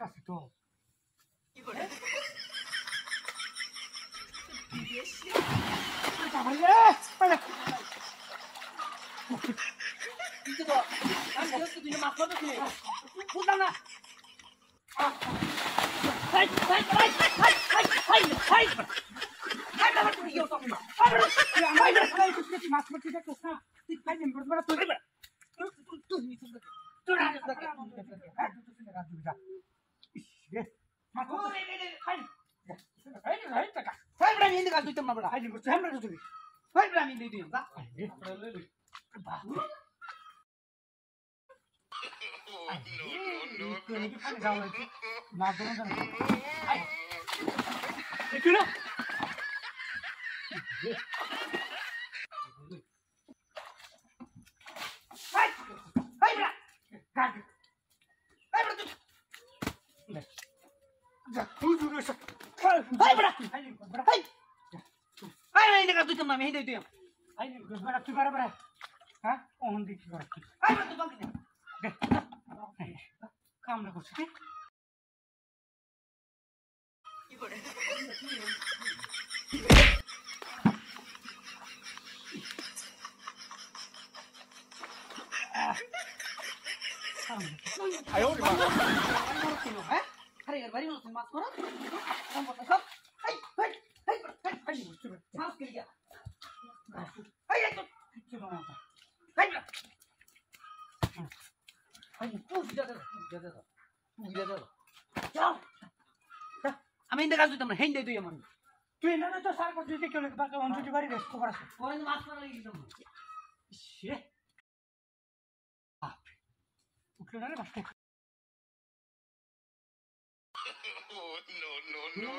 কাছে তো কি করে বিদেশি ভাই রে পালা কিন্তু তো আমি বলছি তুই মাছ ধরতে কি বুঝলাম না high high high high high high high high বাবা তুই কি করছিস আমার ভাই তুই মাছ ধরতে যাচ্ছিস না তুই খাই দিন বড় তুই তুই নিছিস তুই রাজ দেখে হ্যাঁ তুই রাজ দিবি যা মাছ ধরে হাই হাই হাই টাকা হাই বড় মিন্দি কাজ তুই না বড় হাই নিবি হাই বড় তুই হাই বড় মিন্দি তুই যা বাহ no না দোনো জানা আই একুলো হাই হাই বড় কাট হাই বড় তুই যা তুই দূরে সর হাই বড় হাই বড় হাই হাই এই দেখা তুই না আমি হেই তুই হাই বড় তুই বড় বড় হ্যাঁ ওহন দেখি বড় হাই বড় তুই বাকি কামড়া করছিস কি করে আয়ো রে হ্যাঁ আরে এর বাড়ি মত মাছ করো কাম করতে সব হাই হাই হাই হাই মাছ কে গিয়া হাই হাই কিছু না হাই আমি ইন্দে কাজ দিতাম না হেন দেই তুই আমার তুই না তো সার কর দিতে কেন বাকি অঞ্চলি বাড়ি রেস্ট করা আছে পরে মাছ মারা লাগি দিতাম সে উঠলে না রে বাস no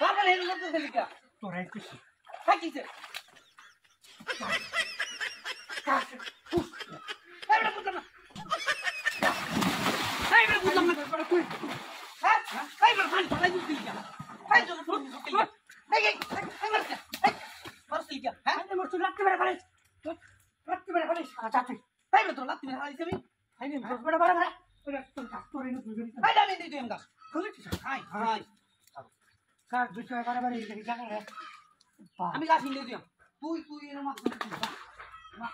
বাবা হেন করতে চলিকা তোরাই খুশি থাকিছে আরে বুঝলাম না আরে বুঝলাম না তুই হ্যাঁ আই বড় ফান ফালাই দিছিস কি আই তো ফুট দিছিস এই এই মারছে এই মারছিস কি হ্যাঁ আমি মোর রাত্রি বেলা ফালাই রাত্রি বেলা ফালাই আচ্ছা তুই আই বড় তোর রাত্রি বেলা ফালাইছিস আমি আই নি বড় বড় বড় তোর কাজ তোর এনে তুই আই আমি দিই তুই আমগা খুলিছিস হাই হাই কার দুই বারে বারে এই জায়গা রে আমি গাছ নিয়ে দিলাম তুই তুই এর মাছ মাছ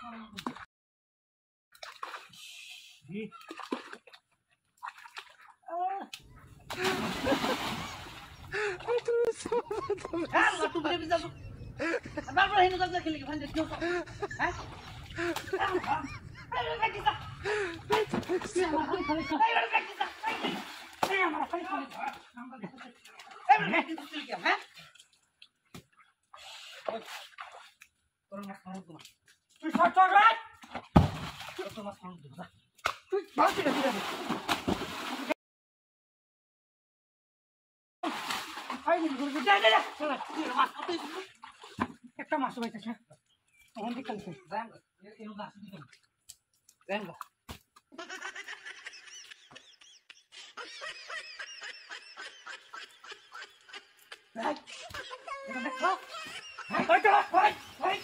জি হ্যাঁ তুই বলে বিজা বারবার হেন কাজ খেলি কি ফান্ডে কিও হ্যাঁ আরে কাটিসা আমার খালি খালি আরে কাটিসা এই আমার খালি খালি এই কাটিসা তুই কি হ্যাঁ তোর মাছ মারো তোমার তুই শর্ট শর্ট রাখ তোর মাছ মারো তোমার তুই বালতি রে তুই আই নি গুরু যা যা চল তুই মাছ তুই একটা মাছ বাইতেছে তখন দিকে কালকে রাম এনো গাছ দিতে রাম রাই এটা দেখো হাই হাই হাই